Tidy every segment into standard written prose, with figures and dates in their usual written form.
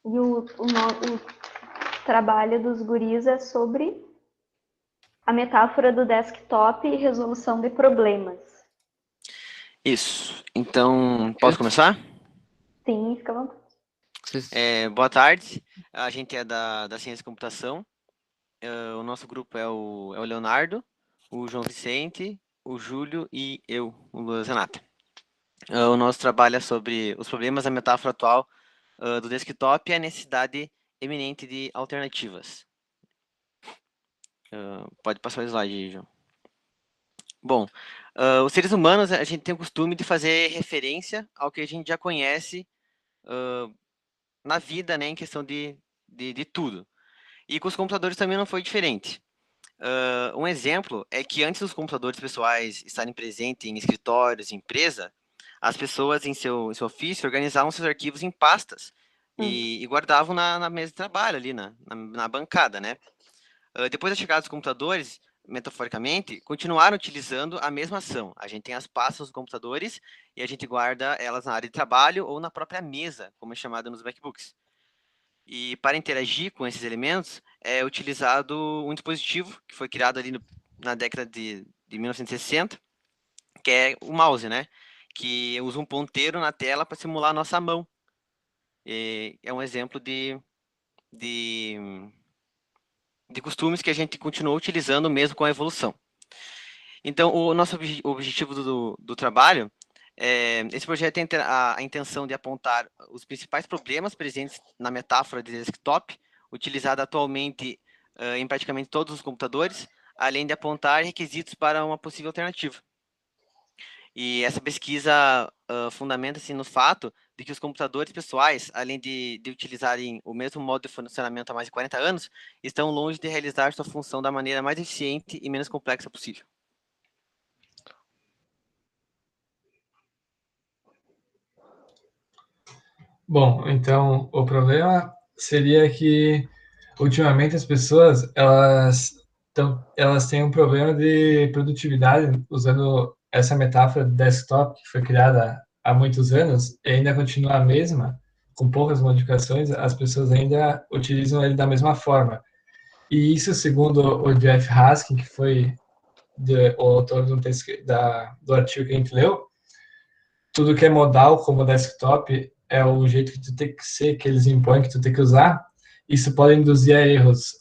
E o trabalho dos guris é sobre a metáfora do desktop e resolução de problemas. Isso. Então, posso começar? Sim, fica à vontade. Boa tarde. A gente é da Ciência e Computação. O nosso grupo é o Leonardo, o João Vicente, o Júlio e eu, o Luiz Renata. O nosso trabalho é sobre os problemas da metáfora atual do desktop e a necessidade eminente de alternativas. Pode passar o slide, João. Bom, os seres humanos, a gente tem o costume de fazer referência ao que a gente já conhece na vida, né, em questão de tudo. E com os computadores também não foi diferente. Um exemplo é que antes dos computadores pessoais estarem presentes em escritórios, em empresa, as pessoas em seu ofício organizavam seus arquivos em pastas e guardavam na mesa de trabalho ali, na bancada, né? Depois da chegada dos computadores, metaforicamente, continuaram utilizando a mesma ação. A gente tem as pastas dos computadores e a gente guarda elas na área de trabalho ou na própria mesa, como é chamada nos MacBooks. E para interagir com esses elementos, é utilizado um dispositivo que foi criado ali na década de 1960, que é o mouse, né? Que usa um ponteiro na tela para simular a nossa mão. E é um exemplo de, de costumes que a gente continuou utilizando mesmo com a evolução. Então, o nosso objetivo do trabalho, esse projeto tem a intenção de apontar os principais problemas presentes na metáfora de desktop, utilizada atualmente em praticamente todos os computadores, além de apontar requisitos para uma possível alternativa. E essa pesquisa fundamenta-se no fato de que os computadores pessoais, além de utilizarem o mesmo modo de funcionamento há mais de 40 anos, estão longe de realizar sua função da maneira mais eficiente e menos complexa possível. Bom, então o problema seria que ultimamente as pessoas elas têm um problema de produtividade usando essa metáfora do desktop que foi criada há muitos anos e ainda continua a mesma, com poucas modificações, as pessoas ainda utilizam ele da mesma forma. E isso, segundo o Jeff Haskin, que foi o autor do artigo que a gente leu, tudo que é modal como desktop é o jeito que tu tem que ser, que eles impõem que tu tem que usar. Isso pode induzir a erros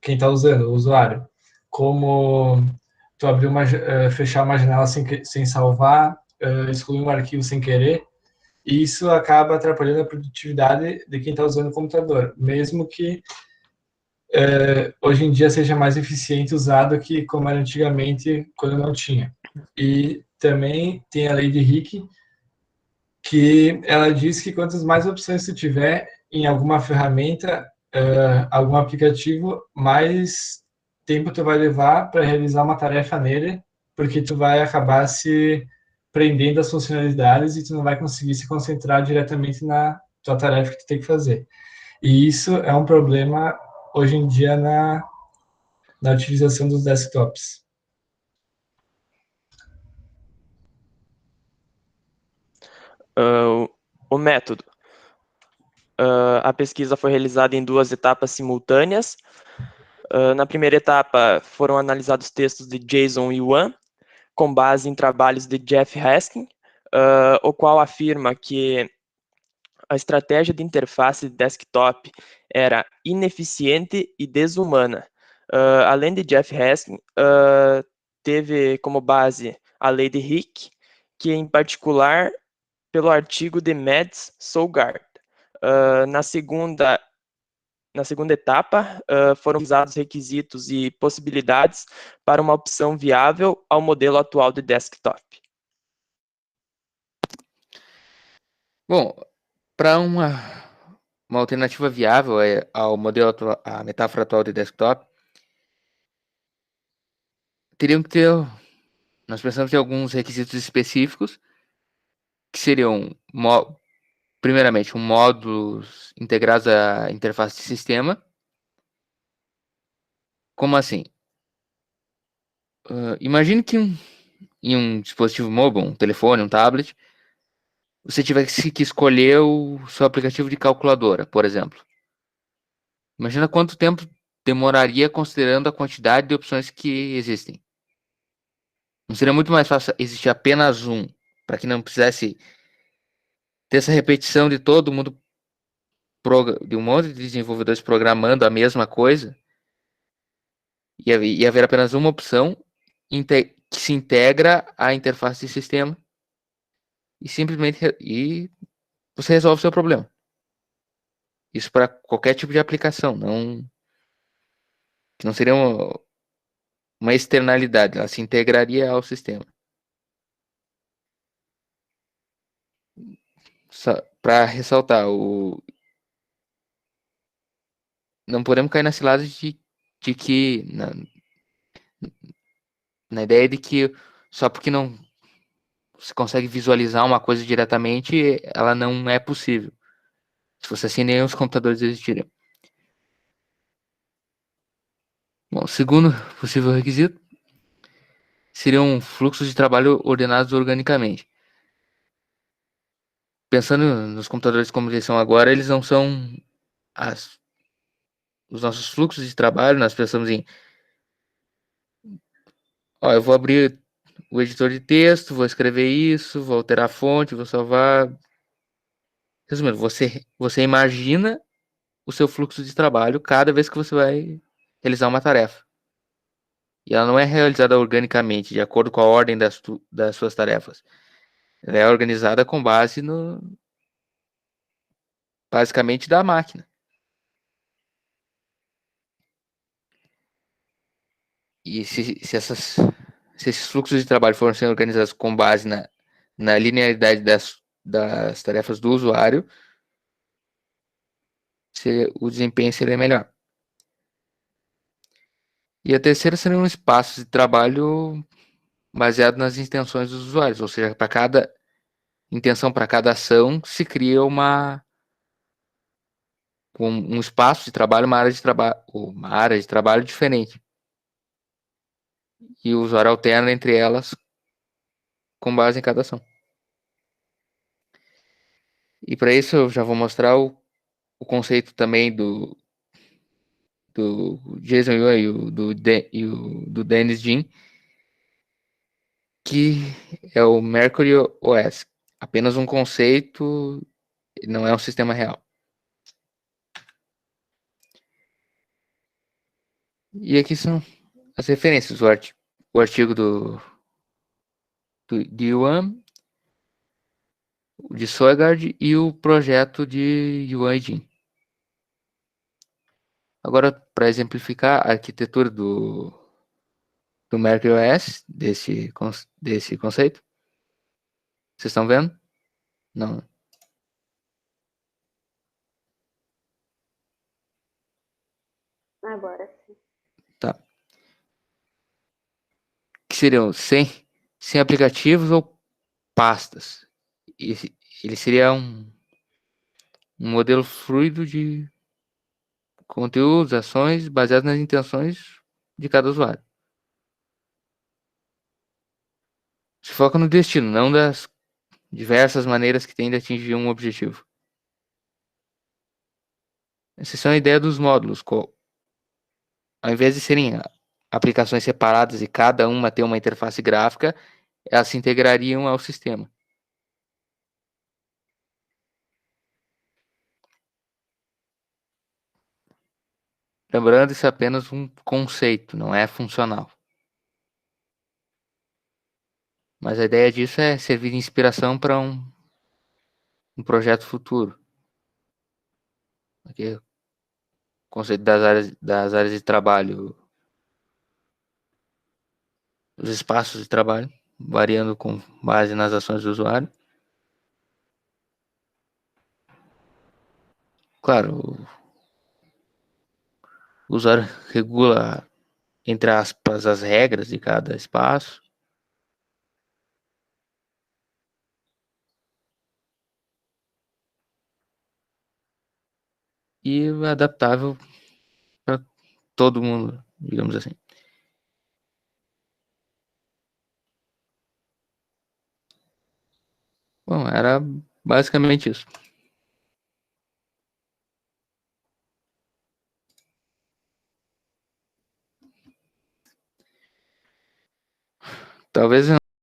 quem está usando, o usuário. Como tu abrir fechar uma janela sem salvar, excluir um arquivo sem querer, e isso acaba atrapalhando a produtividade de quem está usando o computador, mesmo que hoje em dia seja mais eficiente usado que como era antigamente, quando não tinha. E também tem a lei de Hick, que ela diz que quantas mais opções tu tiver em alguma ferramenta, algum aplicativo, mais tempo tu vai levar para realizar uma tarefa nele, porque tu vai acabar se prendendo às funcionalidades e tu não vai conseguir se concentrar diretamente na tua tarefa que tu tem que fazer. E isso é um problema hoje em dia na utilização dos desktops. O método. A pesquisa foi realizada em 2 etapas simultâneas. Na primeira etapa, foram analisados textos de Jason Yuan, com base em trabalhos de Jeff Haskin, o qual afirma que a estratégia de interface de desktop era ineficiente e desumana. Além de Jeff Haskin, teve como base a lei de Hick, que em particular pelo artigo de Mads Sogaard. Na segunda etapa, foram usados requisitos e possibilidades para uma opção viável ao modelo atual de desktop. Bom, para uma alternativa viável ao modelo atual, à metáfora atual de desktop, teriam que ter, nós pensamos em alguns requisitos específicos, que seriam, primeiramente, módulos integrados à interface de sistema. Como assim? Imagine que em um dispositivo mobile, um telefone, um tablet, você tivesse que escolher o seu aplicativo de calculadora, por exemplo. Imagina quanto tempo demoraria considerando a quantidade de opções que existem. Não seria muito mais fácil existir apenas um, para que não precisasse ter essa repetição de todo mundo, de um monte de desenvolvedores programando a mesma coisa, e haver apenas uma opção que se integra à interface de sistema e simplesmente você resolve o seu problema. Isso para qualquer tipo de aplicação, que não seria uma externalidade, ela se integraria ao sistema. Para ressaltar, não podemos cair na cilada de que na ideia de que só porque não se consegue visualizar uma coisa diretamente, ela não é possível. Se fosse assim, nem os computadores existiriam. Bom, segundo possível requisito seriam fluxos de trabalho ordenados organicamente. Pensando nos computadores como eles são agora, eles não são os nossos fluxos de trabalho. Nós pensamos em, eu vou abrir o editor de texto, vou escrever isso, vou alterar a fonte, vou salvar. Resumindo, você imagina o seu fluxo de trabalho cada vez que você vai realizar uma tarefa. E ela não é realizada organicamente, de acordo com a ordem das suas tarefas. Ela é organizada com base basicamente da máquina. E se esses fluxos de trabalho forem sendo organizados com base na linearidade das tarefas do usuário, o desempenho seria melhor. E a terceira seria um espaço de trabalho baseado nas intenções dos usuários, ou seja, para cada intenção, para cada ação, se cria um espaço de trabalho, uma área de trabalho diferente. E o usuário alterna entre elas com base em cada ação. E para isso eu já vou mostrar o conceito também do Jason Yuan e do Dennis Jin, que é o Mercury OS. Apenas um conceito, não é um sistema real. E aqui são as referências, o artigo de Yuan, de Soegard e o projeto de Yuan e Jin. Agora, para exemplificar a arquitetura do Mercury OS, desse conceito, vocês estão vendo? Não. Agora sim. Tá. Que seriam sem aplicativos ou pastas. Ele seria um modelo fluido de conteúdos, ações, baseado nas intenções de cada usuário. Se foca no destino, não das diversas maneiras que tem de atingir um objetivo. Essa é a ideia dos módulos. Ao invés de serem aplicações separadas e cada uma ter uma interface gráfica, elas se integrariam ao sistema. Lembrando, isso é apenas um conceito, não é funcional. Mas a ideia disso é servir de inspiração para um projeto futuro. Aqui, o conceito das áreas de trabalho, os espaços de trabalho, variando com base nas ações do usuário. Claro, o usuário regula, entre aspas, as regras de cada espaço. E adaptável para todo mundo, digamos assim. Bom, era Basicamente isso. Talvez